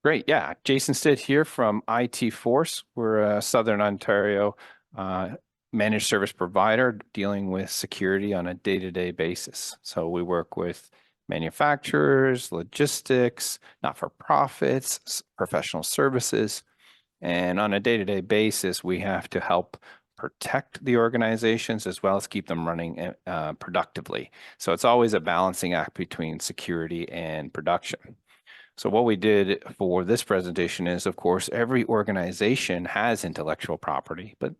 Great. Yeah. Jason Stitt here from IT Force. We're a Southern Ontario managed service provider dealing with security on a day-to-day basis. So we work with manufacturers, logistics, not-for-profits, professional services. And on a day-to-day basis, we have to help protect the organizations as well as keep them running productively. So it's always a balancing act between security and production. So what we did for this presentation is, of course, every organization has intellectual property, but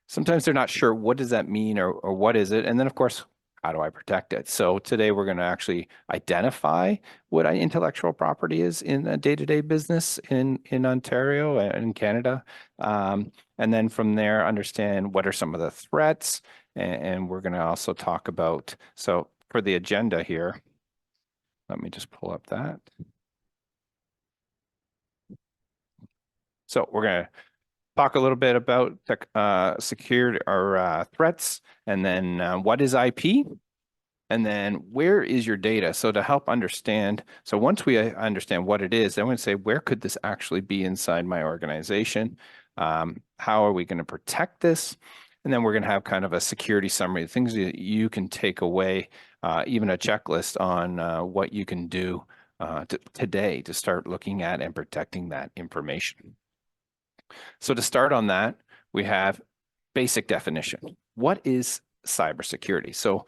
sometimes they're not sure what does that mean or what is it? And then, of course, how do I protect it? So today we're going to actually identify what intellectual property is in a day-to-day business in Ontario and Canada. And then from there, understand what are some of the threats. And we're going to also talk about, so for the agenda here, let me just pull up that. So we're going to talk a little bit about security or threats, and then what is IP, and then where is your data? So to help understand, so once we understand what it is, then we say, where could this actually be inside my organization? How are we going to protect this? And then we're going to have kind of a security summary, things that you can take away, even a checklist on what you can do today to start looking at and protecting that information. So to start on that, we have basic definition. What is cybersecurity? So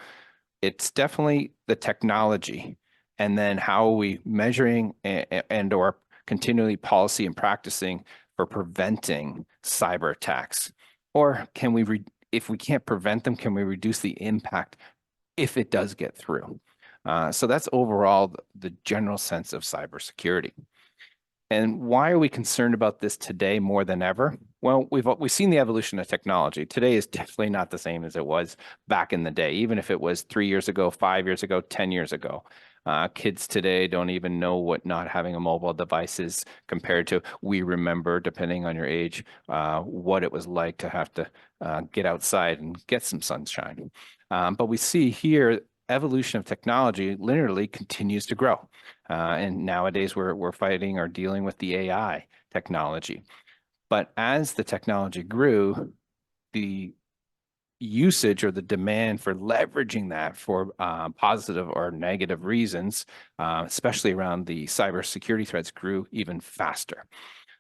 it's definitely the technology, and then how are we measuring and or continually policy and practicing for preventing cyber attacks? Or can we, if we can't prevent them, can we reduce the impact if it does get through? So that's overall the general sense of cybersecurity. And why are we concerned about this today more than ever? Well, we've seen the evolution of technology. Today is definitely not the same as it was back in the day, even if it was 3 years ago, 5 years ago, 10 years ago. Kids today don't even know what not having a mobile device is compared to, we remember, depending on your age, what it was like to have to get outside and get some sunshine. But we see here evolution of technology literally continues to grow. And nowadays we're fighting or dealing with the AI technology. But as the technology grew, the usage or the demand for leveraging that for positive or negative reasons, especially around the cybersecurity threats, grew even faster.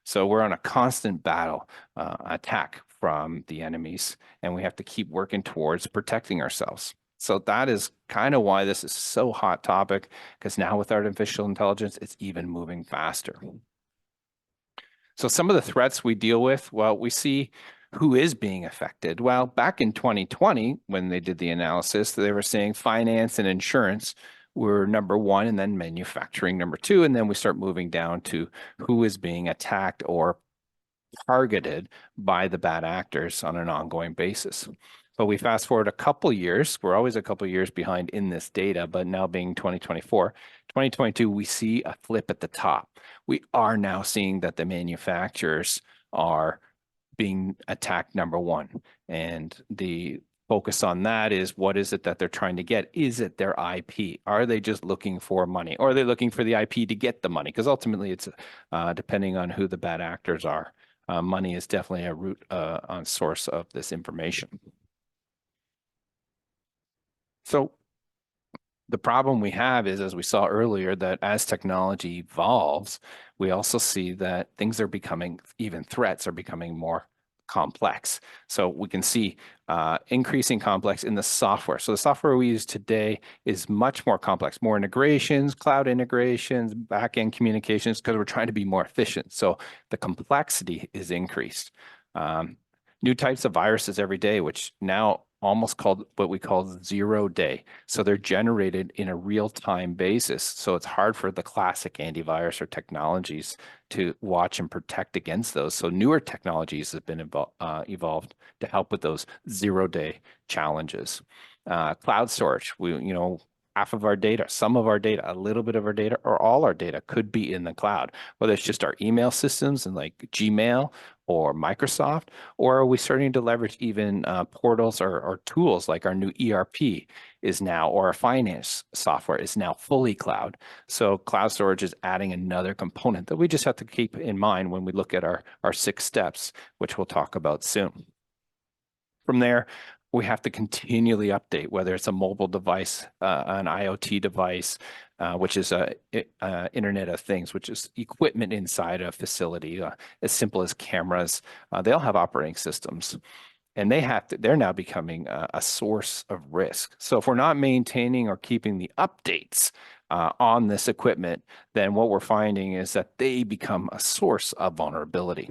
So we're on a constant battle attack from the enemies, and we have to keep working towards protecting ourselves. So that is kind of why this is so hot topic, because now with artificial intelligence, it's even moving faster. So some of the threats we deal with, well, we see who is being affected. Well, back in 2020, when they did the analysis, they were saying finance and insurance were number one, and then manufacturing number two, and then we start moving down to who is being attacked or targeted by the bad actors on an ongoing basis. But we fast forward a couple years, we're always a couple years behind in this data, but now being 2024, 2022, we see a flip at the top. We are now seeing that the manufacturers are being attacked number one. And the focus on that is, what is it that they're trying to get? Is it their IP? Are they just looking for money? Or are they looking for the IP to get the money? Because ultimately it's depending on who the bad actors are. Money is definitely a root on source of this information. So the problem we have is, as we saw earlier, that as technology evolves, we also see that things are becoming, even threats are becoming more complex. So we can see increasing complex in the software. So the software we use today is much more complex, more integrations, cloud integrations, back-end communications, because we're trying to be more efficient. So the complexity is increased. New types of viruses every day, which now almost called what we call 0 day. So they're generated in a real-time basis. So it's hard for the classic antivirus or technologies to watch and protect against those. So newer technologies have been evolved to help with those 0 day challenges. Cloud storage, half of our data, some of our data, a little bit of our data, or all our data could be in the cloud, whether it's just our email systems and like Gmail or Microsoft, or are we starting to leverage even portals or tools like our new ERP is now, or our finance software is now fully cloud. So cloud storage is adding another component that we just have to keep in mind when we look at our 6 steps, which we'll talk about soon. From there, we have to continually update, whether it's a mobile device, an IoT device, which is a Internet of Things, which is equipment inside a facility, as simple as cameras. They all have operating systems, and they're now becoming a source of risk. So if we're not maintaining or keeping the updates on this equipment, then what we're finding is that they become a source of vulnerability.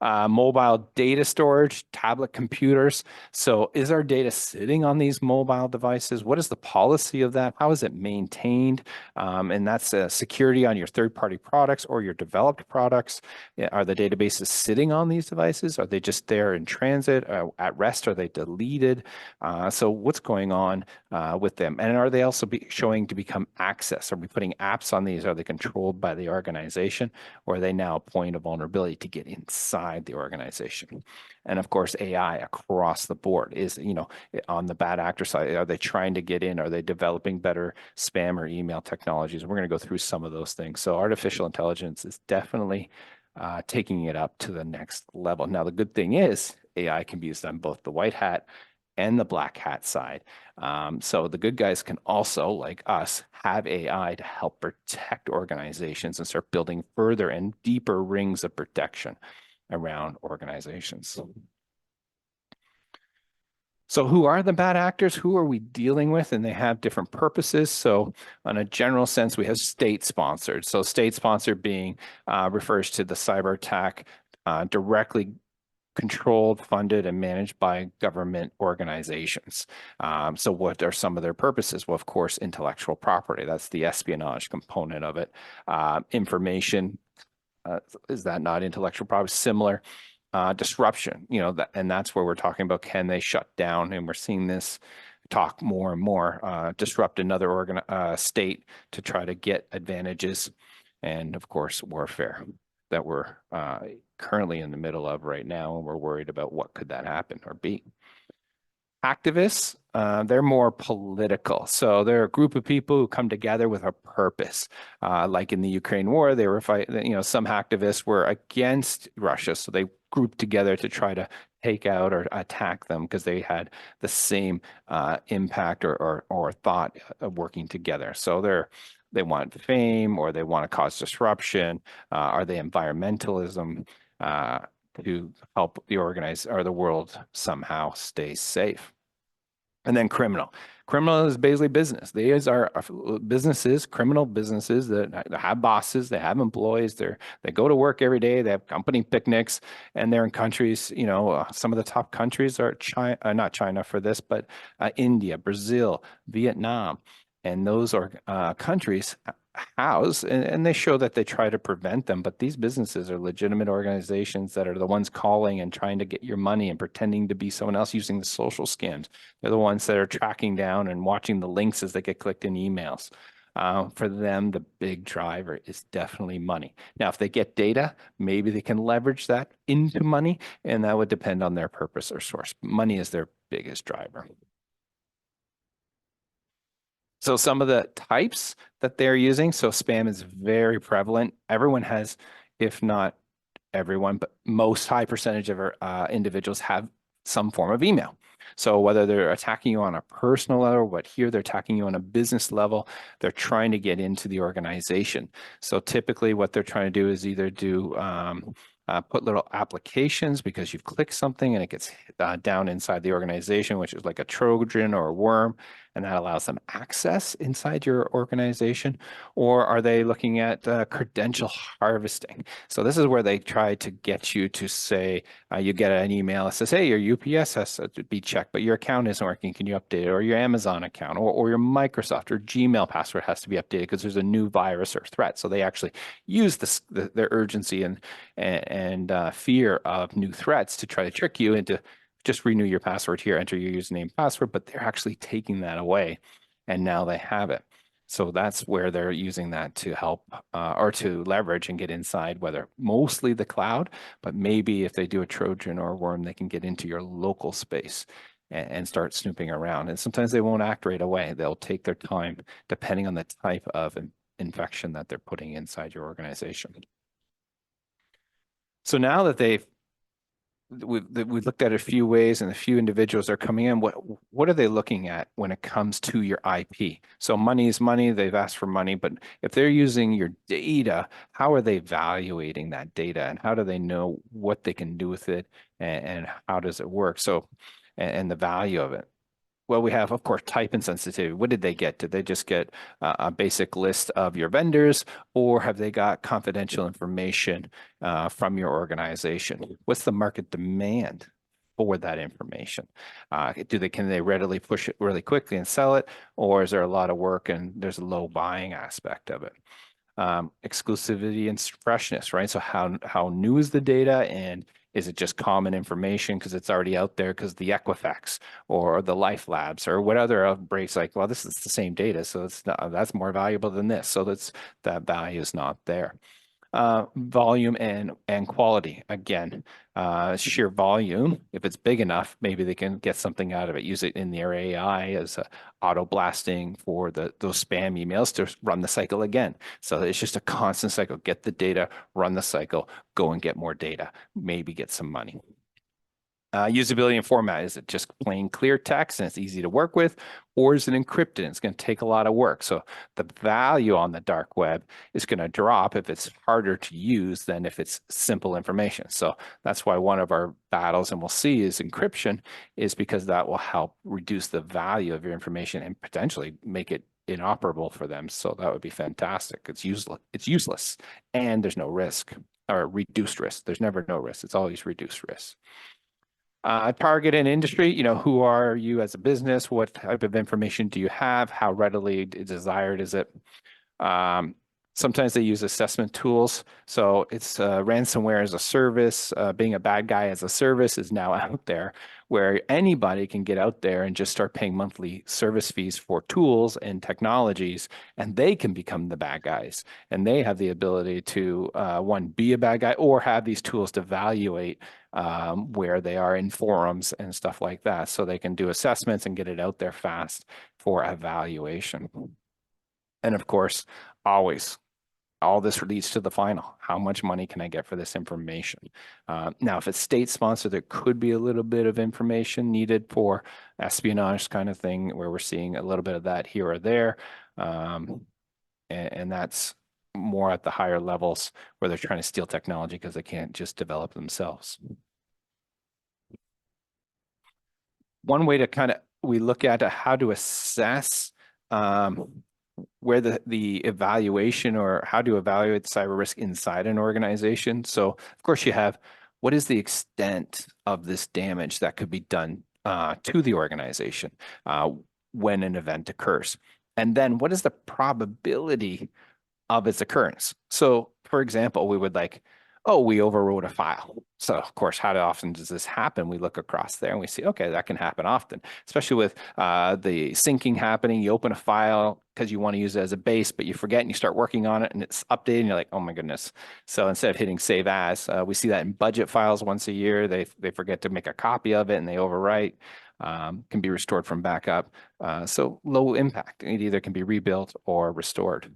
Mobile data storage, tablet computers. So is our data sitting on these mobile devices? What is the policy of that? How is it maintained? And that's security on your third-party products or your developed products. Are the databases sitting on these devices? Are they just there in transit? At rest? Are they deleted? So what's going on with them? And are they also showing to become access? Are we putting apps on these? Are they controlled by the organization? Or are they now a point of vulnerability to get inside the organization? And of course, AI across the board is, on the bad actor side, are they trying to get in? Are they developing better spam or email technologies? We're going to go through some of those things. So artificial intelligence is definitely taking it up to the next level. Now, the good thing is AI can be used on both the white hat and the black hat side. So the good guys can also, like us, have AI to help protect organizations and start building further and deeper rings of protection around organizations. So who are the bad actors? Who are we dealing with? And they have different purposes. So on a general sense, we have state-sponsored. So state-sponsored being refers to the cyber attack directly controlled, funded, and managed by government organizations. So what are some of their purposes? Well, of course, intellectual property. That's the espionage component of it. Information, is that not intellectual property? Similar. Disruption, and that's where we're talking about, can they shut down? And we're seeing this talk more and more, disrupt another state to try to get advantages. And of course, warfare that we're currently in the middle of right now, and we're worried about what could that happen or be. Activists, they're more political. So they're a group of people who come together with a purpose. Like in the Ukraine war, they were fighting, some activists were against Russia. So they grouped together to try to take out or attack them because they had the same impact or thought of working together. So they want fame, or they want to cause disruption. Are they environmentalism? To help the world somehow stay safe. And then criminal. Criminal is basically business. These are businesses, criminal businesses that have bosses, they have employees, they go to work every day, they have company picnics, and they're in countries, some of the top countries are China, not China for this, but India, Brazil, Vietnam. And those are countries house, and they show that they try to prevent them, but these businesses are legitimate organizations that are the ones calling and trying to get your money and pretending to be someone else using the social scams. They're the ones that are tracking down and watching the links as they get clicked in emails. For them, the big driver is definitely money. Now, if they get data, maybe they can leverage that into money, and that would depend on their purpose or source. Money is their biggest driver. So some of the types that they're using, so spam is very prevalent. Everyone has, if not everyone, but most high percentage of individuals have some form of email. So whether they're attacking you on a personal level, but here they're attacking you on a business level, they're trying to get into the organization. So typically what they're trying to do is either put little applications because you've clicked something and it gets down inside the organization, which is like a Trojan or a worm, and that allows them access inside your organization. Or are they looking at credential harvesting? So this is where they try to get you to say, you get an email that says, hey, your UPS has to be checked, but your account isn't working. Can you update it? Or your Amazon account or your Microsoft or Gmail password has to be updated because there's a new virus or threat. So they actually use their urgency and fear of new threats to try to trick you into just renew your password here, enter your username password, but they're actually taking that away. and now they have it. So that's where they're using that to help or to leverage and get inside, whether mostly the cloud, but maybe if they do a Trojan or a worm, they can get into your local space and start snooping around. And sometimes they won't act right away. They'll take their time depending on the type of infection that they're putting inside your organization. So now that we've looked at a few ways and a few individuals are coming in, what are they looking at when it comes to your IP? So money is money, they've asked for money, but if they're using your data, how are they evaluating that data and how do they know what they can do with it and how does it work? So, and the value of it. Well, we have, of course, type and sensitivity. What did they get? Did they just get a basic list of your vendors, or have they got confidential information from your organization? What's the market demand for that information? Can they readily push it really quickly and sell it, or is there a lot of work and there's a low buying aspect of it? Exclusivity and freshness, right? So how new is the data, and is it just common information because it's already out there because the Equifax or the Life Labs or what other outbreaks like, well, this is the same data, so it's not, that's more valuable than this. So that value is not there. Volume and quality. Again, sheer volume, if it's big enough, maybe they can get something out of it. Use it in their AI as auto blasting for those spam emails to run the cycle again. So it's just a constant cycle. Get the data, run the cycle, go and get more data, maybe get some money. Usability and format, is it just plain clear text and it's easy to work with, or is it encrypted? It's going to take a lot of work. So the value on the dark web is going to drop if it's harder to use than if it's simple information. So that's why one of our battles, and we'll see, is encryption, is because that will help reduce the value of your information and potentially make it inoperable for them. So that would be fantastic. It's useless, and there's no risk or reduced risk. There's never no risk. It's always reduced risk. Target and industry, who are you as a business? What type of information do you have? How readily desired is it? Sometimes they use assessment tools. So it's ransomware as a service, being a bad guy as a service is now out there, where anybody can get out there and just start paying monthly service fees for tools and technologies, and they can become the bad guys. And they have the ability to, one, be a bad guy or have these tools to evaluate where they are in forums and stuff like that. So they can do assessments and get it out there fast for evaluation. And of course, always, all this leads to the final. How much money can I get for this information? Now, if it's state sponsored, there could be a little bit of information needed for espionage kind of thing, where we're seeing a little bit of that here or there. And that's more at the higher levels where they're trying to steal technology because they can't just develop themselves. One way to we look at how to assess where the evaluation or how to evaluate cyber risk inside an organization. So of course you have, what is the extent of this damage that could be done to the organization when an event occurs? And then what is the probability of its occurrence? So for example, we would we overwrote a file. So of course, how often does this happen? We look across there and we see, okay, that can happen often, especially with the syncing happening. You open a file because you want to use it as a base, but you forget and you start working on it and it's updated and you're like, oh my goodness. So instead of hitting save as, we see that in budget files once a year. They forget to make a copy of it and they overwrite. Can be restored from backup. So low impact. It either can be rebuilt or restored.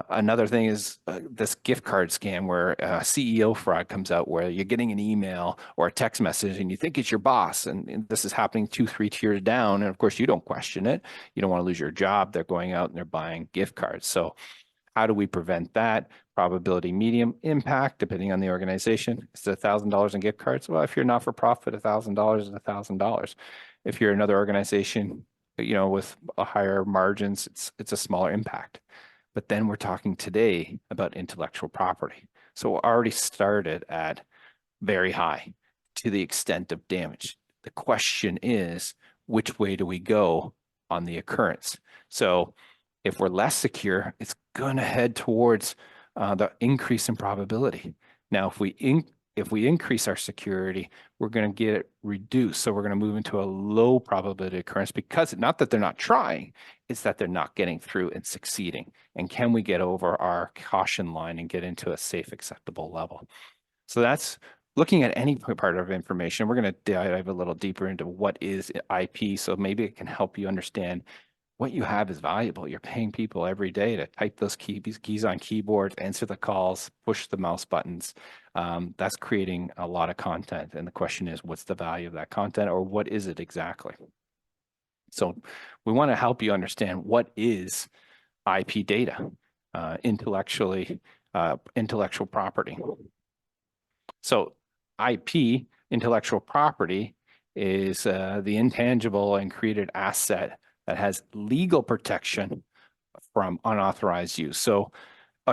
Another thing is this gift card scam where CEO fraud comes out, where you're getting an email or a text message and you think it's your boss, and this is happening 2-3 tiers down, and of course you don't question it. You don't want to lose your job. They're going out and they're buying gift cards. So how do we prevent that? Probability, medium, impact, depending on the organization. Is it $1,000 in gift cards? Well, if you're not for profit, $1,000 is $1,000. If you're another organization, with a higher margins, it's a smaller impact. But then we're talking today about intellectual property. So we're already started at very high to the extent of damage. The question is, which way do we go on the occurrence? So if we're less secure, it's going to head towards the increase in probability. Now, if we if we increase our security, we're going to get it reduced. So we're going to move into a low probability occurrence because not that they're not trying, it's that they're not getting through and succeeding. And can we get over our caution line and get into a safe, acceptable level? So that's looking at any part of information. We're going to dive a little deeper into what is IP. So maybe it can help you understand what you have is valuable. You're paying people every day to type those keys on keyboards, answer the calls, push the mouse buttons. That's creating a lot of content. And the question is, what's the value of that content, or what is it exactly? So we want to help you understand what is IP data, intellectual property. So IP, intellectual property, is the intangible and created asset that has legal protection from unauthorized use. So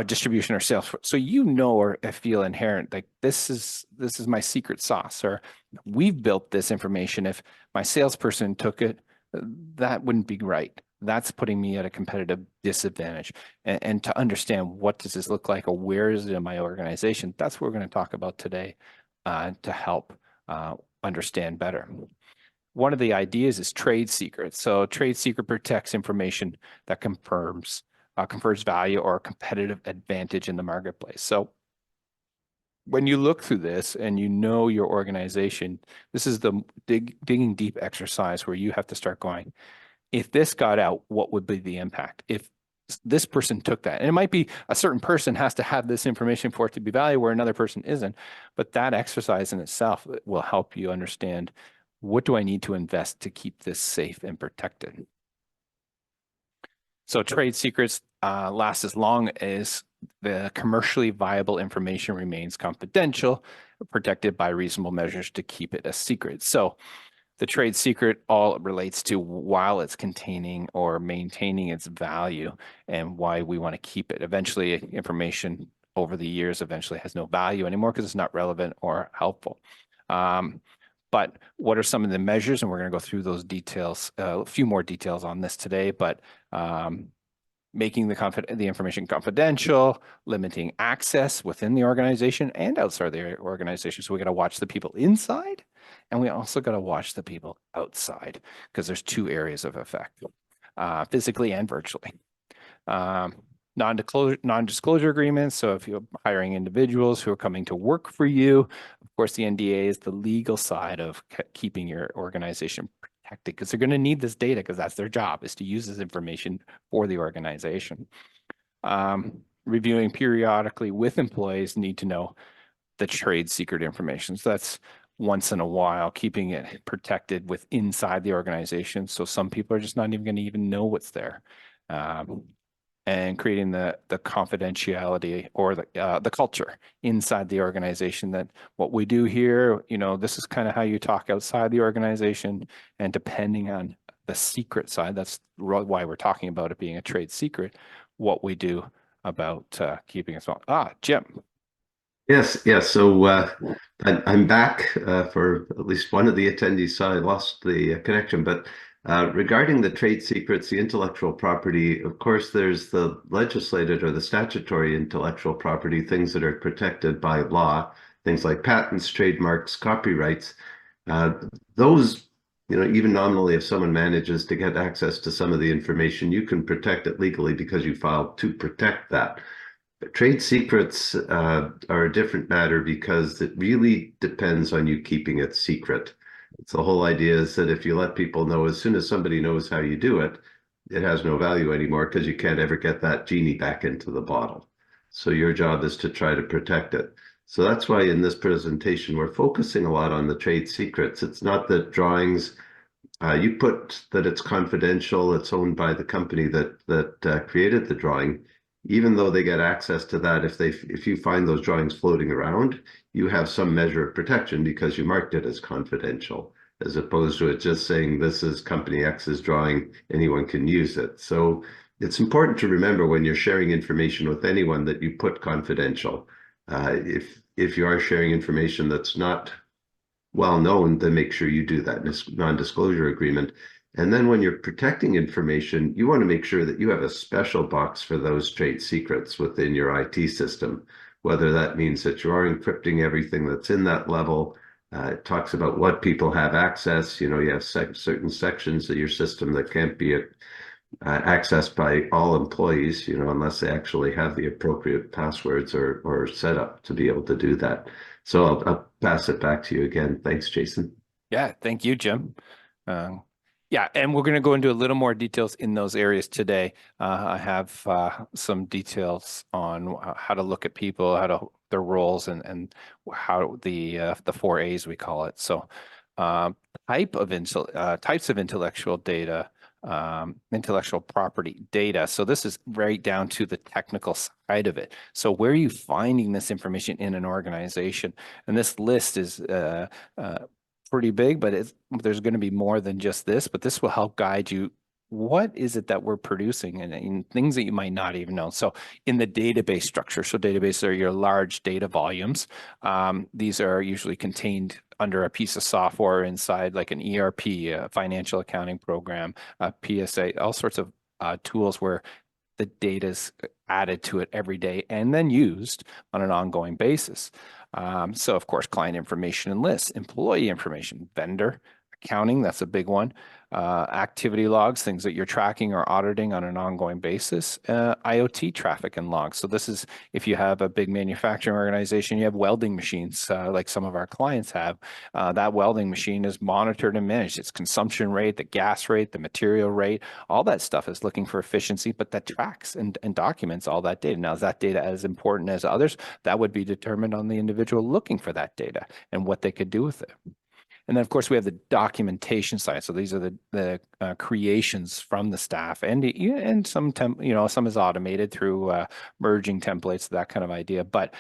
distribution or sales. So or feel inherent, like this is my secret sauce, or we've built this information. If my salesperson took it, that wouldn't be right. That's putting me at a competitive disadvantage. And to understand what does this look like, or where is it in my organization, that's what we're going to talk about today to help understand better. One of the ideas is trade secrets. So trade secret protects information that confers value or competitive advantage in the marketplace. So when you look through this and your organization, this is the digging deep exercise where you have to start going, if this got out, what would be the impact? If this person took that, and it might be a certain person has to have this information for it to be valuable, where another person isn't, but that exercise in itself will help you understand, what do I need to invest to keep this safe and protected? So trade secrets last as long as the commercially viable information remains confidential, protected by reasonable measures to keep it a secret. So the trade secret all relates to while it's containing or maintaining its value and why we want to keep it. Eventually, information over the years eventually has no value anymore because it's not relevant or helpful. But what are some of the measures? And we're going to go through those details, a few more details on this today, but making the information confidential, limiting access within the organization and outside the organization. So we got to watch the people inside, and we also got to watch the people outside, because there's two areas of effect, physically and virtually. Non-disclosure agreements. So if you're hiring individuals who are coming to work for you, of course, the NDA is the legal side of keeping your organization protected, because they're going to need this data, because that's their job, is to use this information for the organization. Reviewing periodically with employees need to know the trade secret information. So that's once in a while, keeping it protected inside the organization. So some people are just not even going to even know what's there. And creating the confidentiality or the culture inside the organization, that what we do here, this is kind of how you talk outside the organization. And depending on the secret side, that's why we're talking about it being a trade secret, what we do about keeping it small. Jim. Yes, yes. So I'm back for at least one of the attendees. So I lost the connection, but regarding the trade secrets, the intellectual property, of course, there's the legislated or the statutory intellectual property, things that are protected by law, things like patents, trademarks, copyrights. Those, even nominally, if someone manages to get access to some of the information, you can protect it legally because you filed to protect that. But trade secrets are a different matter because it really depends on you keeping it secret. It's the whole idea is that if you let people know, as soon as somebody knows how you do it, it has no value anymore, because you can't ever get that genie back into the bottle. So your job is to try to protect it. So that's why in this presentation, we're focusing a lot on the trade secrets. It's not that drawings, you put that it's confidential, it's owned by the company that created the drawing. Even though they get access to that, if you find those drawings floating around, you have some measure of protection because you marked it as confidential, as opposed to it just saying this is company X's drawing, anyone can use it. So it's important to remember when you're sharing information with anyone that you put confidential. If you are sharing information that's not well known, then make sure you do that non-disclosure agreement. And then when you're protecting information, you want to make sure that you have a special box for those trade secrets within your IT system. whether that means that you are encrypting everything that's in that level. It talks about what people have access. You know, you have certain sections of your system that can't be accessed by all employees, you know, unless they actually have the appropriate passwords or setup to be able to do that. So I'll pass it back to you again. Thanks, Jason. Yeah, thank you, Jim. Yeah, and we're going to go into a little more details in those areas today. I have some details on how to look at people, how to their roles, and how the 4 A's we call it. So, um, types of intellectual data, intellectual property data. So this is right down to the technical side of it. So where are you finding this information in an organization? And this list is pretty big, but there's going to be more than just this, but this will help guide you. What is it that we're producing and things that you might not even know? So in the database structure, so databases are your large data volumes. These are usually contained under a piece of software inside like an ERP, a financial accounting program, a PSA, all sorts of tools where the data is added to it every day and then used on an ongoing basis. So of course, client information and lists, employee information, vendor, accounting, that's a big one. Activity logs, things that you're tracking or auditing on an ongoing basis. IoT traffic and logs. So this is if you have a big manufacturing organization, you have welding machines like some of our clients have. That welding machine is monitored and managed. Its consumption rate, the gas rate, the material rate, all that stuff is looking for efficiency, but that tracks and documents all that data. Now, is that data as important as others? That would be determined on the individual looking for that data and what they could do with it. And then, of course, we have the documentation side. So these are the creations from the staff, and some some is automated through merging templates, that kind of idea. But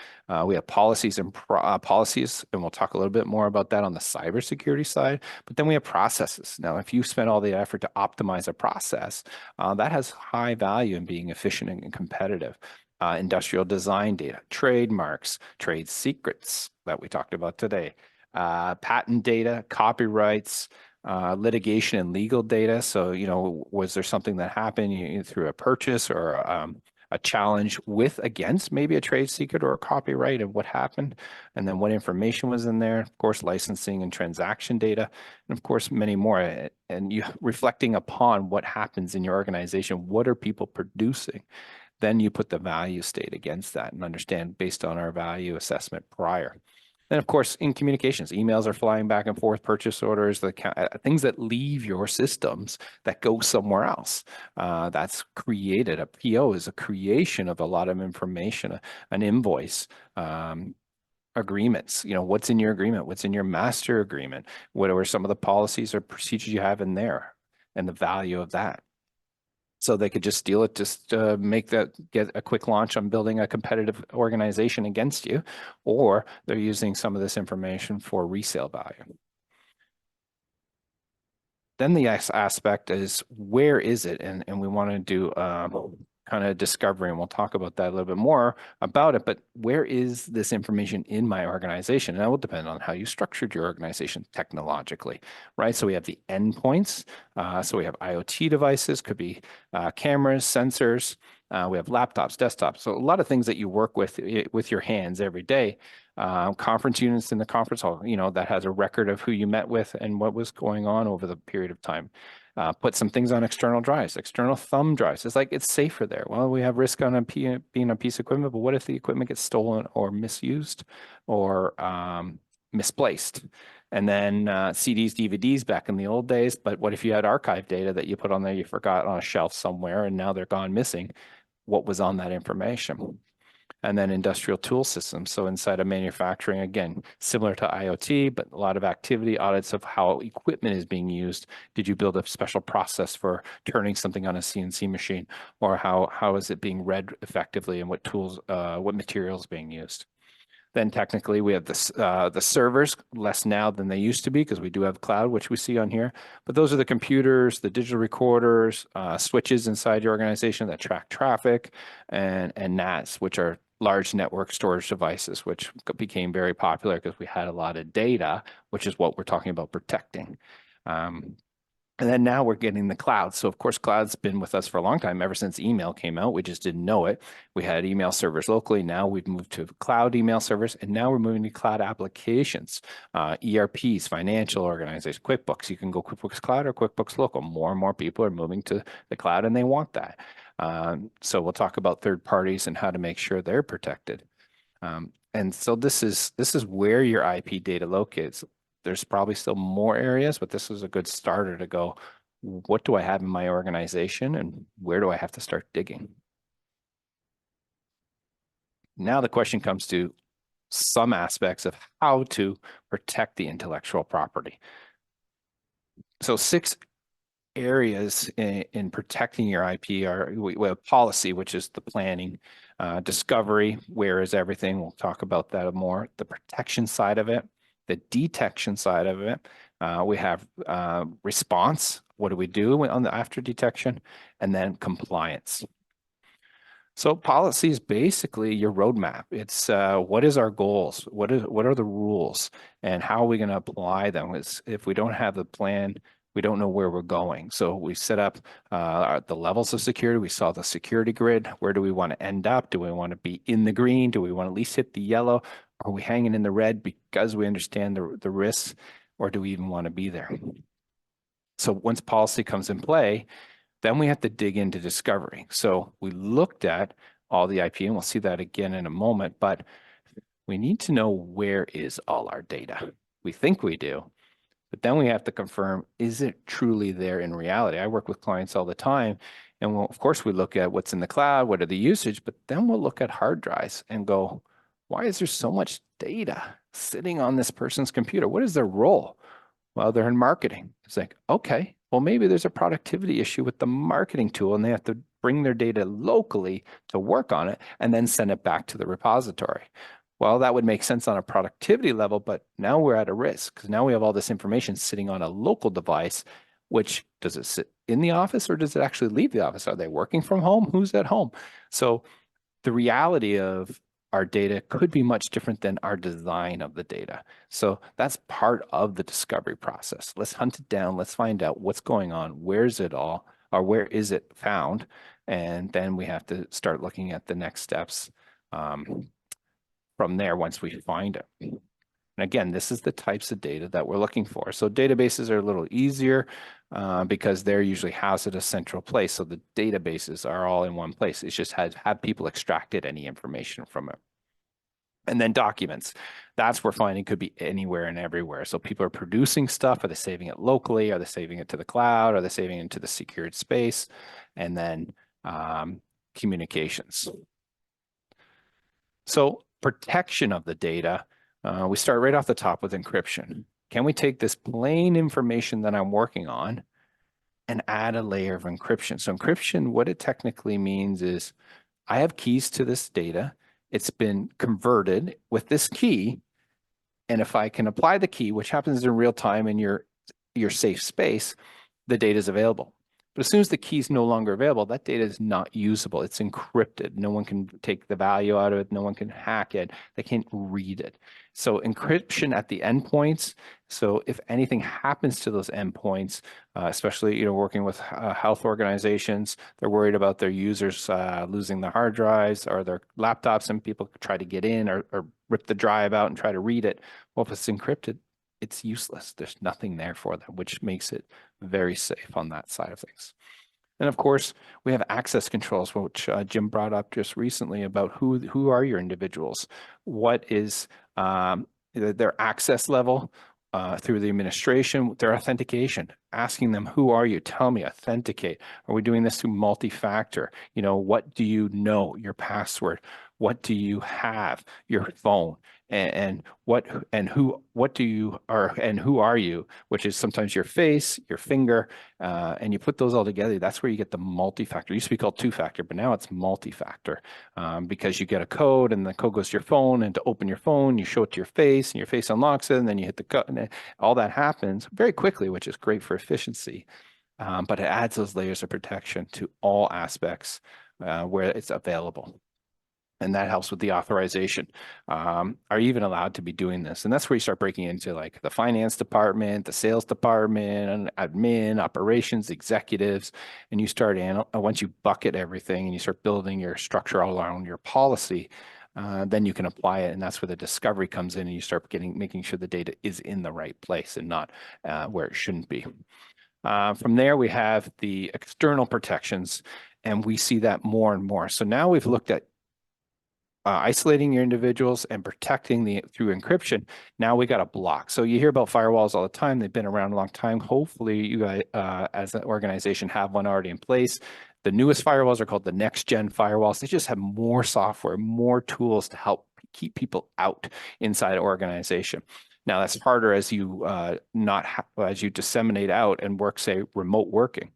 we have policies and policies, and we'll talk a little bit more about that on the cybersecurity side. But then we have processes. Now, if you spend all the effort to optimize a process, that has high value in being efficient and competitive. Industrial design data, trademarks, trade secrets that we talked about today. Patent data, copyrights, litigation and legal data. So, was there something that happened through a purchase or a challenge against maybe a trade secret or a copyright, and what happened? And then what information was in there? Of course, licensing and transaction data, and of course, many more. And you reflecting upon what happens in your organization, what are people producing? Then you put the value state against that and understand based on our value assessment prior. Then, of course, in communications, emails are flying back and forth, purchase orders, things that leave your systems that go somewhere else. That's created. A PO is a creation of a lot of information, an invoice, agreements. What's in your agreement? What's in your master agreement? What are some of the policies or procedures you have in there and the value of that? So they could just steal it, just get a quick launch on building a competitive organization against you, or they're using some of this information for resale value. Then the next aspect is where is it? And we want to do kind of discovery, and we'll talk about that a little bit more about it, but where is this information in my organization? And that will depend on how you structured your organization technologically, right? So we have the endpoints. So we have IoT devices, could be cameras, sensors. We have laptops, desktops. So a lot of things that you work with your hands every day. Conference units in the conference hall, that has a record of who you met with and what was going on over the period of time. Put some things on external drives, external thumb drives. It's safer there. Well, we have risk on being a piece of equipment, but what if the equipment gets stolen or misused or misplaced? And then CDs, DVDs back in the old days, but what if you had archive data that you put on there, you forgot on a shelf somewhere, and now they're gone missing? What was on that information? And then industrial tool systems. So inside of manufacturing, again, similar to IoT, but a lot of activity audits of how equipment is being used. Did you build a special process for turning something on a CNC machine? Or how is it being read effectively, and what tools, what materials being used? Then technically we have the servers, less now than they used to be because we do have cloud, which we see on here. But those are the computers, the digital recorders, switches inside your organization that track traffic, and NAS, which are large network storage devices, which became very popular because we had a lot of data, which is what we're talking about protecting. And then now we're getting the cloud. So of course, cloud's been with us for a long time, ever since email came out. We just didn't know it. We had email servers locally. Now we've moved to cloud email servers, and now we're moving to cloud applications, ERPs, financial organizations, QuickBooks. You can go QuickBooks Cloud or QuickBooks Local. More and more people are moving to the cloud, and they want that. So we'll talk about third parties and how to make sure they're protected. And so this is where your IP data locates. There's probably still more areas, but this is a good starter to go, what do I have in my organization and where do I have to start digging? Now the question comes to some aspects of how to protect the intellectual property. So 6 areas in protecting your IP are, we have policy, which is the planning, discovery, where is everything? We'll talk about that more. The protection side of it, the detection side of it. We have response. What do we do on the after detection? And then compliance. So policy is basically your roadmap. It's what is our goals? What are the rules? And how are we going to apply them? If we don't have the plan, we don't know where we're going. So we set up the levels of security. We saw the security grid. Where do we want to end up? Do we want to be in the green? Do we want to at least hit the yellow? Are we hanging in the red because we understand the risks, or do we even want to be there? So once policy comes in play, then we have to dig into discovery. So we looked at all the IP, and we'll see that again in a moment, but we need to know, where is all our data? We think we do, but then we have to confirm, is it truly there in reality? I work with clients all the time, and of course we look at what's in the cloud, what are the usage, but then we'll look at hard drives and go, why is there so much data sitting on this person's computer? What is their role? Well, they're in marketing. It's like, okay, well, maybe there's a productivity issue with the marketing tool, and they have to bring their data locally to work on it and then send it back to the repository. Well, that would make sense on a productivity level, but now we're at a risk because now we have all this information sitting on a local device, which, does it sit in the office or does it actually leave the office? Are they working from home? Who's at home? So the reality of our data could be much different than our design of the data. So that's part of the discovery process. Let's hunt it down. Let's find out what's going on. Where's it all, or where is it found? And then we have to start looking at the next steps from there once we find it. And again, this is the types of data that we're looking for. So databases are a little easier because they're usually housed at a central place. So the databases are all in one place. It's just have people extracted any information from it. And then documents, that's where finding could be anywhere and everywhere. So people are producing stuff. Are they saving it locally? Are they saving it to the cloud? Are they saving it to the secured space? And then communications. So protection of the data, we start right off the top with encryption. Can we take this plain information that I'm working on and add a layer of encryption? So encryption, what it technically means is I have keys to this data. It's been converted with this key. And if I can apply the key, which happens in real time in your safe space, the data is available. But as soon as the key is no longer available, that data is not usable. It's encrypted. No one can take the value out of it. No one can hack it. They can't read it. So encryption at the endpoints. So if anything happens to those endpoints, especially working with health organizations, they're worried about their users losing their hard drives or their laptops, and people try to get in or rip the drive out and try to read it. Well, if it's encrypted, it's useless. There's nothing there for them, which makes it very safe on that side of things. And of course, we have access controls, which Jim brought up just recently about who are your individuals? What is their access level through the administration, their authentication, asking them, who are you? Tell me, authenticate. Are we doing this through multi-factor? What do you know? Your password. What do you have? Your phone. And who are you, which is sometimes your face, your finger, and you put those all together. That's where you get the multi-factor. It used to be called two-factor, but now it's multi-factor because you get a code, and the code goes to your phone, and to open your phone, you show it to your face, and your face unlocks it, and then you hit the code, and all that happens very quickly, which is great for efficiency. But it adds those layers of protection to all aspects where it's available. And that helps with the authorization. Are you even allowed to be doing this? And that's where you start breaking into like the finance department, the sales department, and admin, operations, executives, and you start once you bucket everything and you start building your structure all around your policy, then you can apply it, and that's where the discovery comes in, and you start making sure the data is in the right place and not where it shouldn't be. From there, we have the external protections, and we see that more and more. So now we've looked at isolating your individuals and protecting through encryption. Now we got a block. So you hear about firewalls all the time. They've been around a long time. Hopefully you guys, as an organization, have one already in place. The newest firewalls are called the next gen firewalls. They just have more software, more tools to help keep people out inside an organization. Now that's harder as you as you disseminate out and work, say, remote working,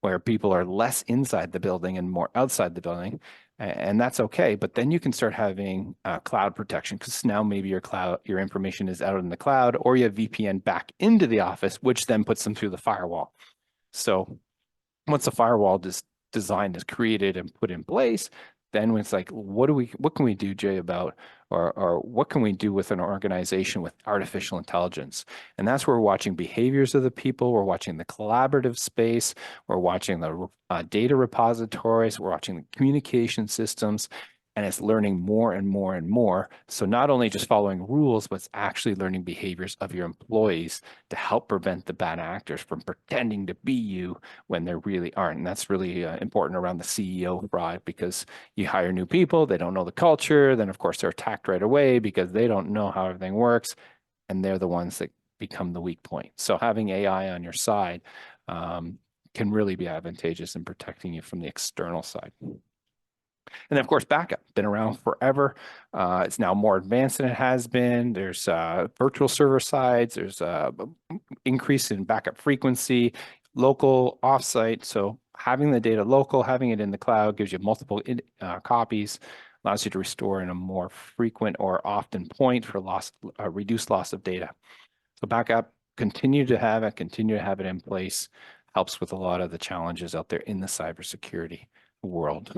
where people are less inside the building and more outside the building. And that's okay. But then you can start having cloud protection, because now maybe your information is out in the cloud, or you have VPN back into the office, which then puts them through the firewall. So once the firewall design is created and put in place, then it's like, what can we do, Jay, about, or what can we do with an organization with artificial intelligence? And that's where we're watching behaviors of the people. We're watching the collaborative space. We're watching the data repositories. We're watching the communication systems. And it's learning more and more and more. So not only just following rules, but it's actually learning behaviors of your employees to help prevent the bad actors from pretending to be you when they really aren't. And that's really important around the CEO fraud, because you hire new people, they don't know the culture, then of course they're attacked right away because they don't know how everything works, and they're the ones that become the weak point. So having AI on your side can really be advantageous in protecting you from the external side. And then, of course, backup, been around forever. It's now more advanced than it has been. There's virtual server sides. There's increase in backup frequency, local, offsite. So having the data local, having it in the cloud gives you multiple copies, allows you to restore in a more frequent or often point for reduced loss of data. So backup, continue to have it in place, helps with a lot of the challenges out there in the cybersecurity world.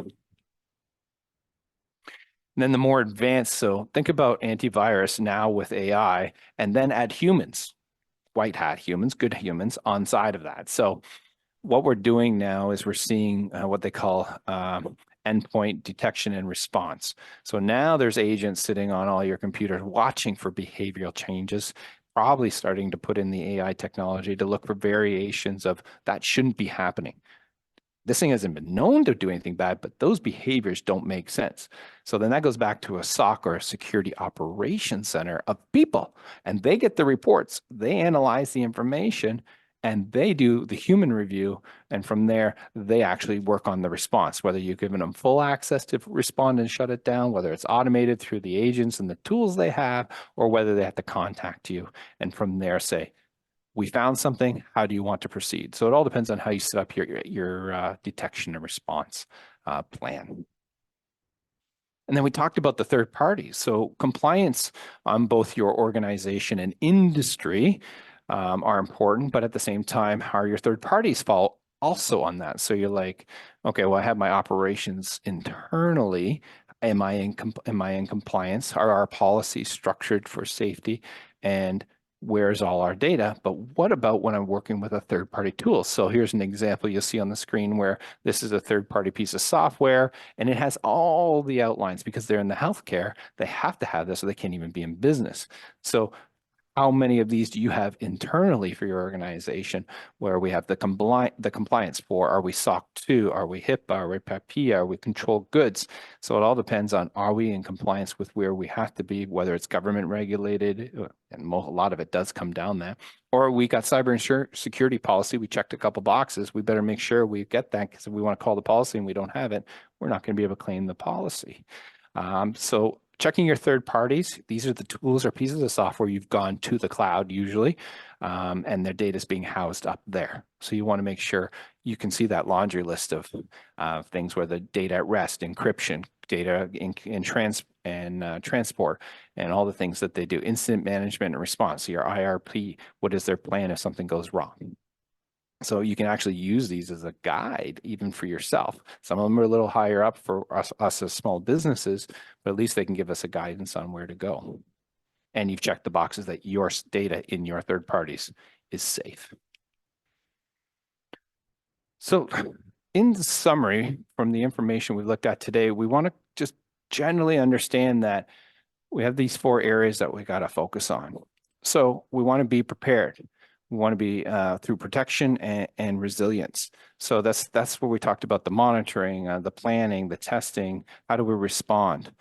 And then the more advanced, so think about antivirus now with AI, and then add humans, white hat humans, good humans on side of that. So what we're doing now is we're seeing what they call endpoint detection and response. So now there's agents sitting on all your computers watching for behavioral changes, probably starting to put in the AI technology to look for variations of that shouldn't be happening. This thing hasn't been known to do anything bad, but those behaviors don't make sense. So then that goes back to a SOC, or a security operations center of people, and they get the reports, they analyze the information, and they do the human review. And from there, they actually work on the response, whether you've given them full access to respond and shut it down, whether it's automated through the agents and the tools they have, or whether they have to contact you. And from there say, we found something, how do you want to proceed? So it all depends on how you set up your detection and response plan. And then we talked about the third parties. So compliance on both your organization and industry are important, but at the same time, how your third parties fall also on that. So you're like, okay, well, I have my operations internally. Am I in compliance? Are our policies structured for safety? And where's all our data? But what about when I'm working with a third-party tool? So here's an example you'll see on the screen where this is a third-party piece of software, and it has all the outlines. Because they're in the healthcare, they have to have this, or they can't even be in business. So how many of these do you have internally for your organization, where we have the compliance for? Are we SOC 2? Are we HIPAA? Are we PEPI? Are we controlled goods? So it all depends on, are we in compliance with where we have to be, whether it's government regulated, and a lot of it does come down that, or we got cyber security policy, we checked a couple boxes, we better make sure we get that, because if we want to call the policy and we don't have it, we're not going to be able to claim the policy. So checking your third parties, these are the tools or pieces of software you've gone to the cloud usually, and their data is being housed up there. So you want to make sure you can see that laundry list of things where the data at rest, encryption, data in transport, and all the things that they do, incident management and response. So your IRP, what is their plan if something goes wrong? So you can actually use these as a guide even for yourself. Some of them are a little higher up for us as small businesses, but at least they can give us a guidance on where to go. And you've checked the boxes that your data in your third parties is safe. So in summary, from the information we've looked at today, we want to just generally understand that we have these 4 areas that we got to focus on. So we want to be prepared. We want to be through protection and resilience. So that's where we talked about the monitoring, the planning, the testing. How do we respond?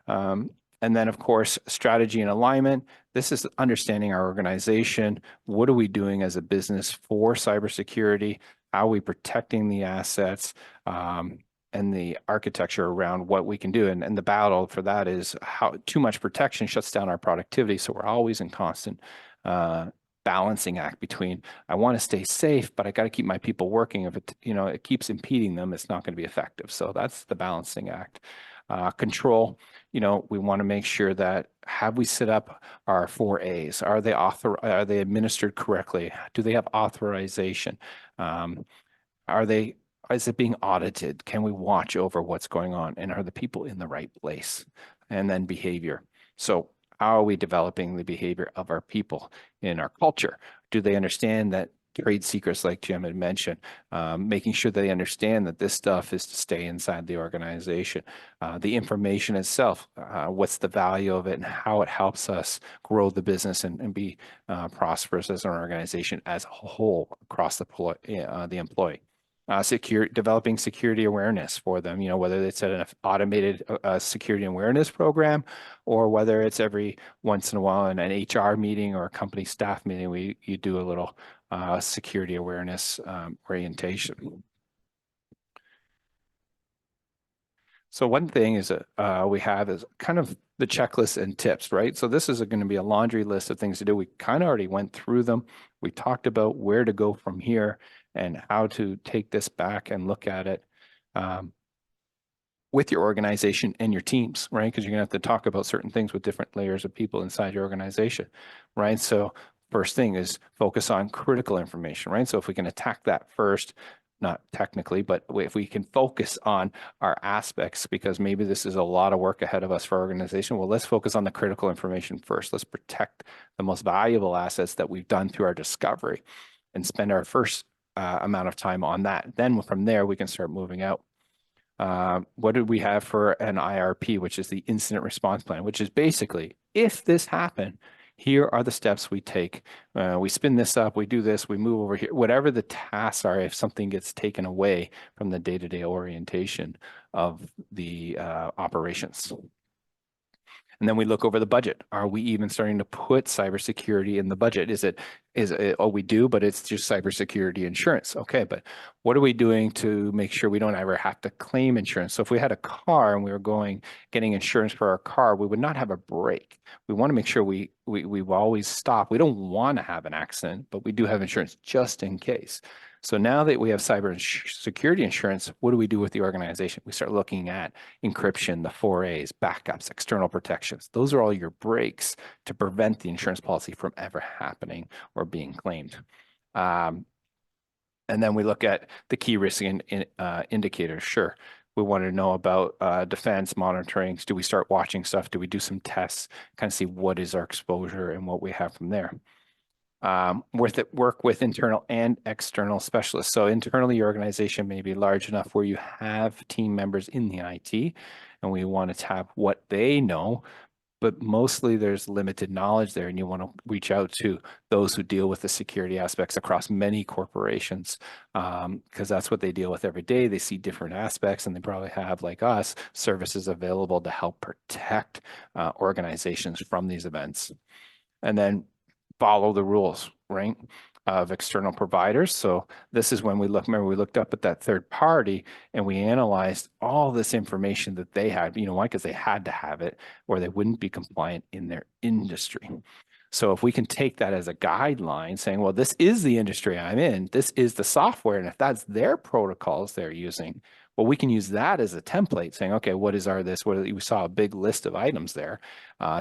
And then, of course, strategy and alignment. This is understanding our organization. What are we doing as a business for cybersecurity? How are we protecting the assets? And the architecture around what we can do. And the battle for that is how too much protection shuts down our productivity. So we're always in constant balancing act between, I want to stay safe, but I got to keep my people working. If it keeps impeding them, it's not going to be effective. So that's the balancing act. Control, we want to make sure that have we set up our 4As? Are they administered correctly? Do they have authorization? Is it being audited? Can we watch over what's going on? And are the people in the right place? And then behavior. So how are we developing the behavior of our people in our culture? Do they understand that trade secrets, like Jim had mentioned, making sure they understand that this stuff is to stay inside the organization? The information itself, what's the value of it and how it helps us grow the business and be prosperous as an organization as a whole across the employee. Developing security awareness for them, whether it's an automated security awareness program or whether it's every once in a while in an HR meeting or a company staff meeting, you do a little security awareness orientation. So one thing is we have is kind of the checklist and tips, right? So this is going to be a laundry list of things to do. We kind of already went through them. We talked about where to go from here and how to take this back and look at it with your organization and your teams, right? Because you're going to have to talk about certain things with different layers of people inside your organization, right? So first thing is focus on critical information, right? So if we can attack that first, not technically, but if we can focus on our aspects, because maybe this is a lot of work ahead of us for our organization, well, let's focus on the critical information first. Let's protect the most valuable assets that we've done through our discovery and spend our first amount of time on that. Then from there, we can start moving out. What did we have for an IRP, which is the incident response plan, which is basically, if this happened, here are the steps we take. We spin this up, we do this, we move over here, whatever the tasks are, if something gets taken away from the day-to-day orientation of the operations. And then we look over the budget. Are we even starting to put cybersecurity in the budget? Oh, we do, but it's just cybersecurity insurance. Okay, but what are we doing to make sure we don't ever have to claim insurance? So if we had a car and we were getting insurance for our car, we would not have a break. We want to make sure we've always stopped. We don't want to have an accident, but we do have insurance just in case. So now that we have cyber security insurance, what do we do with the organization? We start looking at encryption, the 4As, backups, external protections. Those are all your breaks to prevent the insurance policy from ever happening or being claimed. And then we look at the key risk indicators. Sure, we want to know about defense monitoring. Do we start watching stuff? Do we do some tests, kind of see what is our exposure and what we have from there? Work with internal and external specialists. So internally, your organization may be large enough where you have team members in the IT, and we want to tap what they know, but mostly there's limited knowledge there, and you want to reach out to those who deal with the security aspects across many corporations, because that's what they deal with every day. They see different aspects, and they probably have, like us, services available to help protect organizations from these events. And then follow the rules, right, of external providers. So this is when we remember we looked up at that third party and we analyzed all this information that they had, why? Because they had to have it or they wouldn't be compliant in their industry. So if we can take that as a guideline saying, well, this is the industry I'm in, this is the software, and if that's their protocols they're using, Well, we can use that as a template saying, okay, what is our this? We saw a big list of items there.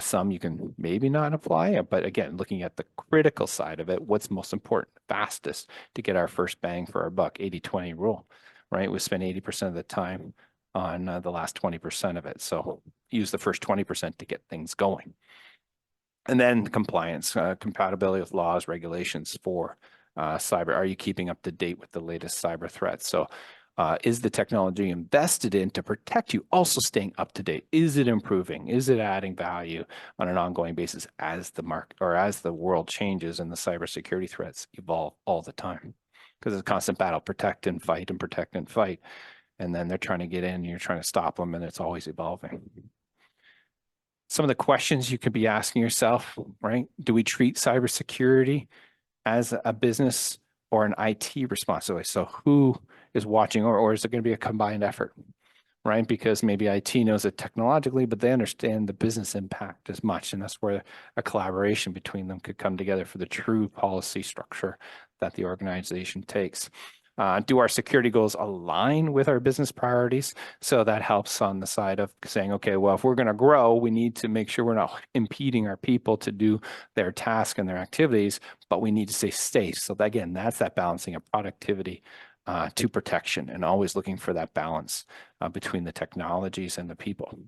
Some you can maybe not apply, but again, looking at the critical side of it, what's most important, fastest to get our first bang for our buck, 80-20 rule, right? We spend 80% of the time on the last 20% of it. So use the first 20% to get things going. And then compliance, compatibility with laws, regulations for cyber. Are you keeping up to date with the latest cyber threats? So is the technology invested in to protect you also staying up to date? Is it improving? Is it adding value on an ongoing basis as the market or as the world changes and the cybersecurity threats evolve all the time? Because it's a constant battle, protect and fight and protect and fight. And then they're trying to get in, and you're trying to stop them, and it's always evolving. Some of the questions you could be asking yourself, right? Do we treat cybersecurity as a business or an IT responsibility? So who is watching, or is it going to be a combined effort, right? Because maybe IT knows it technologically, but they understand the business impact as much. And that's where a collaboration between them could come together for the true policy structure that the organization takes. Do our security goals align with our business priorities? So that helps on the side of saying, okay, well, if we're going to grow, we need to make sure we're not impeding our people to do their tasks and their activities, but we need to stay safe. So that, again, that's that balancing of productivity to protection, and always looking for that balance between the technologies and the people.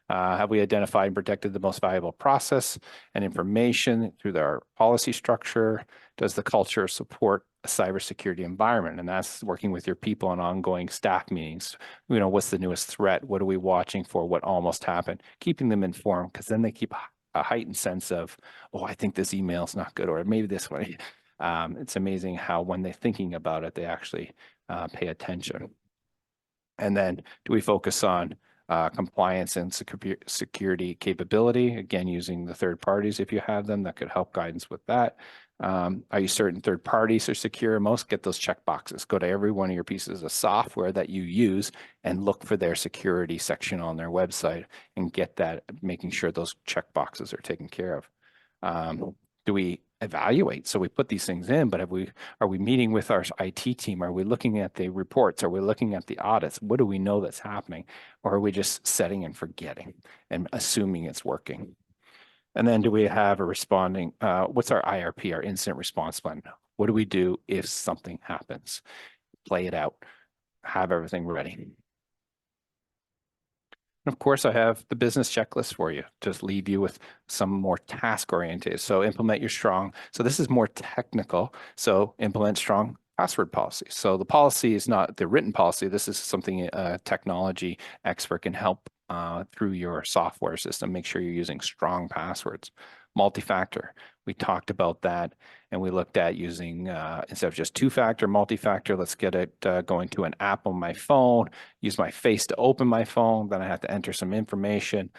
Have we identified and protected the most valuable process and information through our policy structure? Does the culture support a cybersecurity environment? And that's working with your people on ongoing staff meetings. You know, what's the newest threat? What are we watching for? What almost happened? Keeping them informed, because then they keep a heightened sense of, oh, I think this email is not good, or maybe this one. It's amazing how when they're thinking about it, they actually pay attention. And then do we focus on compliance and security capability? Again, using the third parties if you have them, that could help guidance with that. Are you certain third parties are secure? Most get those check boxes. Go to every one of your pieces of software that you use and look for their security section on their website and get that, making sure those check boxes are taken care of. Do we evaluate? So we put these things in, but are we meeting with our IT team? Are we looking at the reports? Are we looking at the audits? What do we know that's happening? Or are we just setting and forgetting and assuming it's working? And then do we have a responding, what's our IRP, our incident response plan? What do we do if something happens? Play it out, have everything ready. And of course, I have the business checklist for you to leave you with some more task oriented. So implement your strong. So this is more technical. So implement strong password policy. So the policy is not the written policy. This is something a technology expert can help through your software system. Make sure you're using strong passwords. Multi-factor. We talked about that, and we looked at using instead of just two-factor, multi-factor. Let's get it going to an app on my phone. Use my face to open my phone. Then I have to enter some information.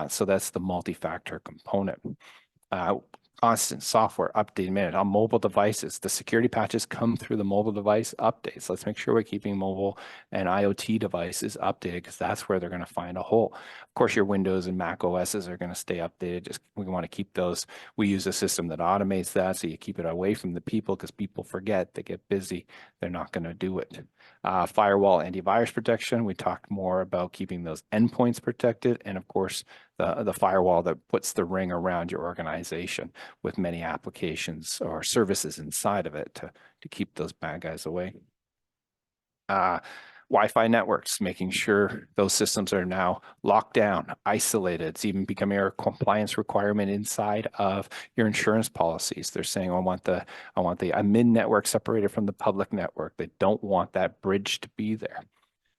So that's the multi-factor component. Constant software update minute on mobile devices. The security patches come through the mobile device updates. Let's make sure we're keeping mobile and IoT devices updated, because that's where they're going to find a hole. Of course, your Windows and Mac OSs are going to stay updated. Just we want to keep those. We use a system that automates that, so you keep it away from the people, because people forget, they get busy, they're not going to do it. Firewall antivirus protection. We talked more about keeping those endpoints protected, and of course, the firewall that puts the ring around your organization with many applications or services inside of it to keep those bad guys away. Wi-Fi networks, making sure those systems are now locked down, isolated. It's even becoming a compliance requirement inside of your insurance policies. They're saying, I want the admin network separated from the public network. They don't want that bridge to be there.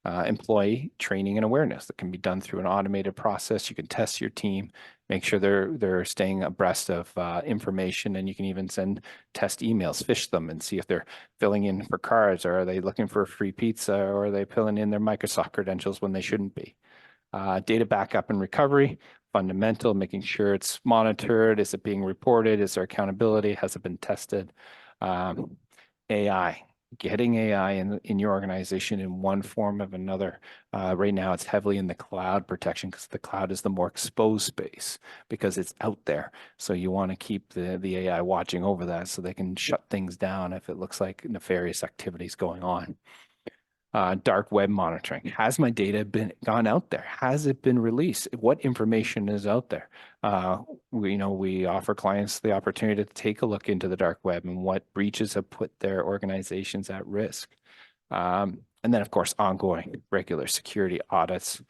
Employee training and awareness that can be done through an automated process. You can test your team, make sure they're staying abreast of information, and you can even send test emails, fish them, and see if they're filling in for cards, or are they looking for a free pizza, or are they filling in their Microsoft credentials when they shouldn't be. Data backup and recovery, fundamental, making sure it's monitored. Is it being reported? Is there accountability? Has it been tested? AI. Getting AI in your organization in one form of another. Right now, it's heavily in the cloud protection, because the cloud is the more exposed space, because it's out there. So you want to keep the AI watching over that, so they can shut things down if it looks like nefarious activities going on. Dark web monitoring. Has my data been gone out there? Has it been released? What information is out there? We offer clients the opportunity to take a look into the dark web and what breaches have put their organizations at risk. And then, of course, ongoing regular security audits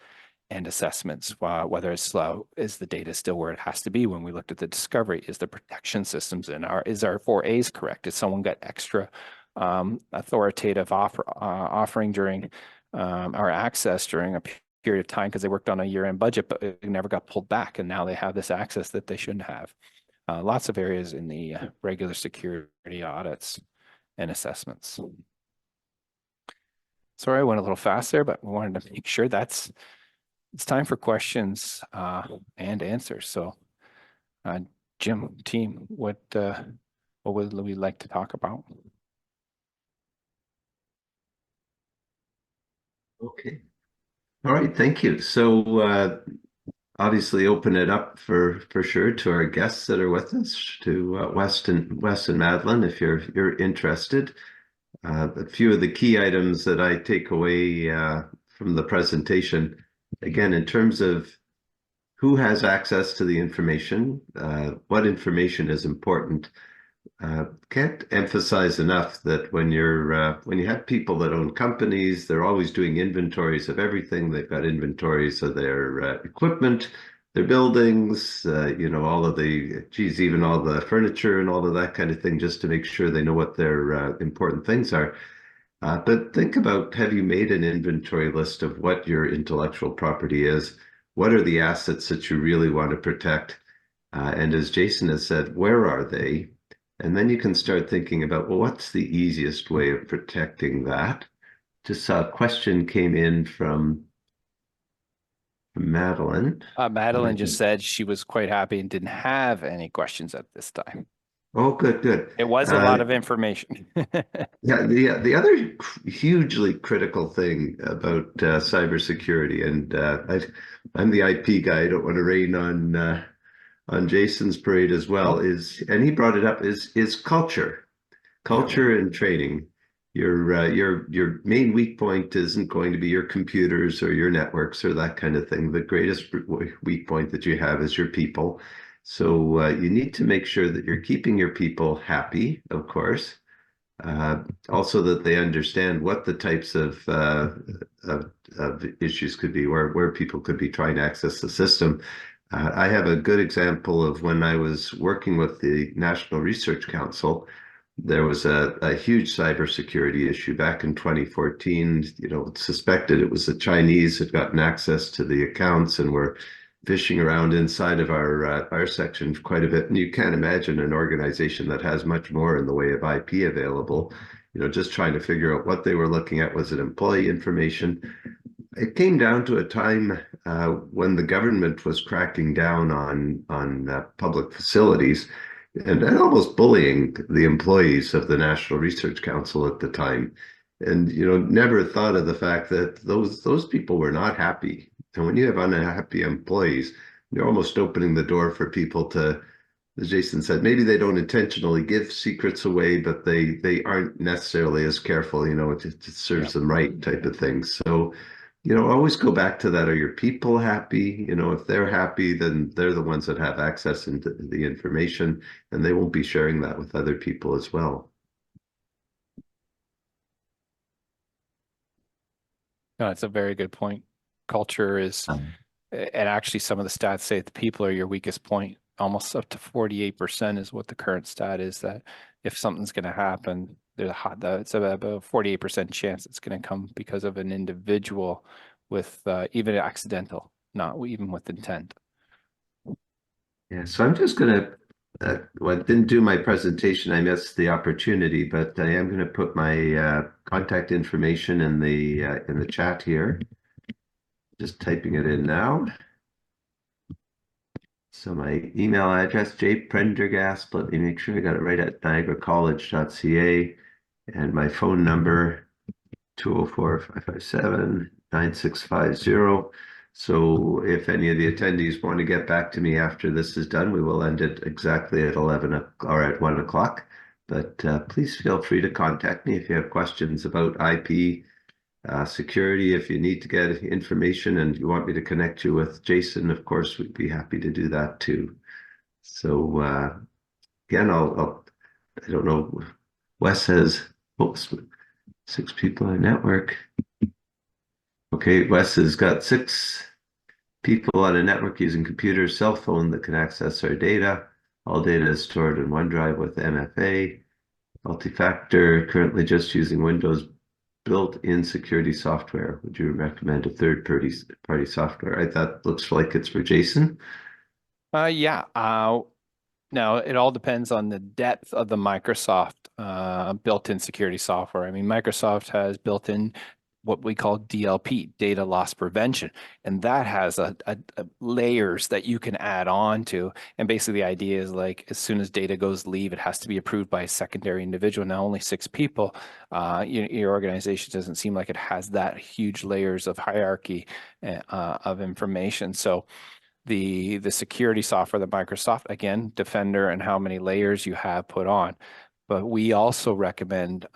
and assessments, whether it's is the data still where it has to be when we looked at the discovery? Is the protection systems is our 4As correct? Did someone get extra authoritative offering during our access during a period of time because they worked on a year-end budget, but it never got pulled back, and now they have this access that they shouldn't have. Lots of areas in the regular security audits and assessments. Sorry, I went a little fast there, but we wanted to make sure it's time for questions and answers. So, Jim, team, what would we like to talk about? Okay. All right. Thank you. So obviously open it up for sure to our guests that are with us, to Wes and Madeline, if you're interested. A few of the key items that I take away from the presentation, again, in terms of who has access to the information, what information is important. Can't emphasize enough that when you have people that own companies, they're always doing inventories of everything. They've got inventories of their equipment, their buildings, all of even all the furniture and all of that kind of thing, just to make sure they know what their important things are. But think about, have you made an inventory list of what your intellectual property is? What are the assets that you really want to protect? And as Jason has said, where are they? And then you can start thinking about, well, what's the easiest way of protecting that? Just saw a question came in from Madeline. Madeline just said she was quite happy and didn't have any questions at this time. Oh, good, good. It was a lot of information. Yeah, the other hugely critical thing about cybersecurity, and I'm the IP guy. I don't want to rain on Jason's parade as well, and he brought it up, is culture and training. Your main weak point isn't going to be your computers or your networks or that kind of thing. The greatest weak point that you have is your people. So you need to make sure that you're keeping your people happy, of course. Also that they understand what the types of issues could be, where people could be trying to access the system. I have a good example of when I was working with the National Research Council. There was a huge cybersecurity issue back in 2014. Suspected it was the Chinese had gotten access to the accounts and were fishing around inside of our section quite a bit. And you can't imagine an organization that has much more in the way of IP available, just trying to figure out what they were looking at. Was it employee information? It came down to a time when the government was cracking down on public facilities and almost bullying the employees of the National Research Council at the time. And, never thought of the fact that those people were not happy. And when you have unhappy employees, you're almost opening the door for people to, as Jason said, maybe they don't intentionally give secrets away, but they aren't necessarily as careful, it serves them right type of thing. So, always go back to that. Are your people happy? If they're happy, then they're the ones that have access into the information, and they won't be sharing that with other people as well. No, it's a very good point. Culture is, and actually some of the stats say the people are your weakest point. Almost up to 48% is what the current stat is, that if something's going to happen, it's about a 48% chance it's going to come because of an individual with even accidental, not even with intent. Yeah, so I'm just going to, I didn't do my presentation. I missed the opportunity, but I am going to put my contact information in the chat here. Just typing it in now. So my email address, Prendergast, let me make sure I got it right, at niagaracollege.ca, and my phone number, 204-557-9650. So if any of the attendees want to get back to me after this is done, we will end it exactly at 11 or at 1 o'clock. But please feel free to contact me if you have questions about IP, security. If you need to get information and you want me to connect you with Jason, of course, we'd be happy to do that too. So again, I don't know, Wes has, oh, 6 people on a network. Okay, Wes has got 6 people on a network using computer, cell phone that can access our data. All data is stored in OneDrive with MFA. Multi-factor, currently just using Windows built-in security software. Would you recommend a third-party software? That looks like it's for Jason. Yeah. Now, it all depends on the depth of the Microsoft built-in security software. I mean, Microsoft has built-in what we call DLP, data loss prevention, and that has a layers that you can add on to. And basically, the idea is like as soon as data goes leave, it has to be approved by a secondary individual. Now, only 6 people. Your organization doesn't seem like it has that huge layers of hierarchy of information. So the security software that Microsoft, again, Defender and how many layers you have put on. But we also recommend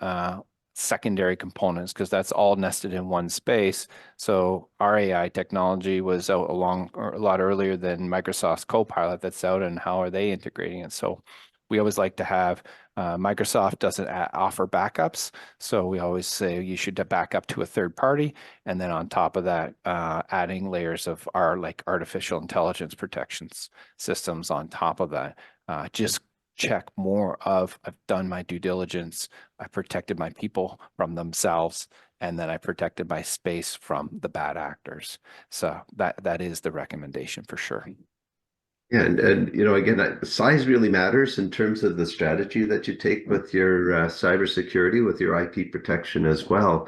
secondary components because that's all nested in one space. So our AI technology was out a lot earlier than Microsoft's Copilot that's out, and how are they integrating it? So we always like to have Microsoft doesn't offer backups, so we always say you should back up to a third party, and then on top of that, adding layers of our like artificial intelligence protections systems on top of that. Just check more of I've done my due diligence, I protected my people from themselves, and then I protected my space from the bad actors. So that is the recommendation for sure. Yeah, and again, size really matters in terms of the strategy that you take with your cybersecurity, with your IP protection as well.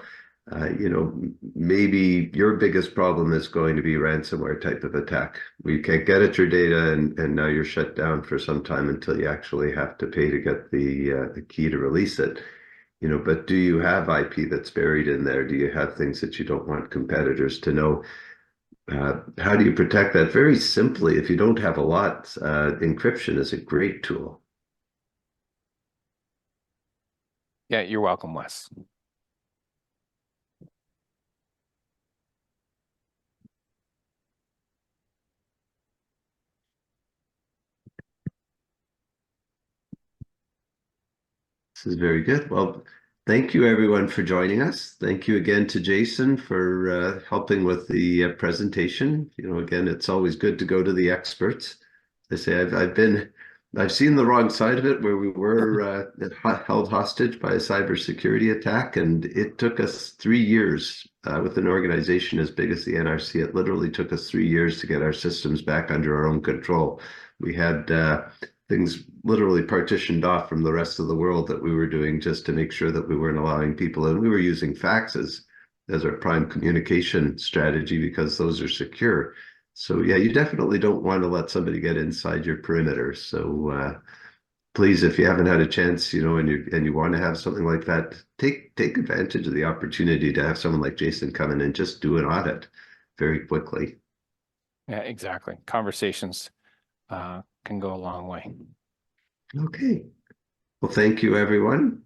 Maybe your biggest problem is going to be ransomware type of attack. We can't get at your data, and now you're shut down for some time until you actually have to pay to get the key to release it. But do you have IP that's buried in there? Do you have things that you don't want competitors to know? How do you protect that? Very simply, if you don't have a lot, encryption is a great tool. Yeah, you're welcome, Wes. This is very good. Well, thank you everyone for joining us. Thank you again to Jason for helping with the presentation. Again, it's always good to go to the experts. I say I've seen the wrong side of it where we were held hostage by a cybersecurity attack, and it took us 3 years with an organization as big as the NRC. It literally took us 3 years to get our systems back under our own control. We had things literally partitioned off from the rest of the world that we were doing just to make sure that we weren't allowing people in. We were using faxes as our prime communication strategy because those are secure. So yeah, you definitely don't want to let somebody get inside your perimeter. So please, if you haven't had a chance, and you want to have something like that, take advantage of the opportunity to have someone like Jason come in and just do an audit very quickly. Yeah, exactly. Conversations can go a long way. Okay. Well, thank you, everyone.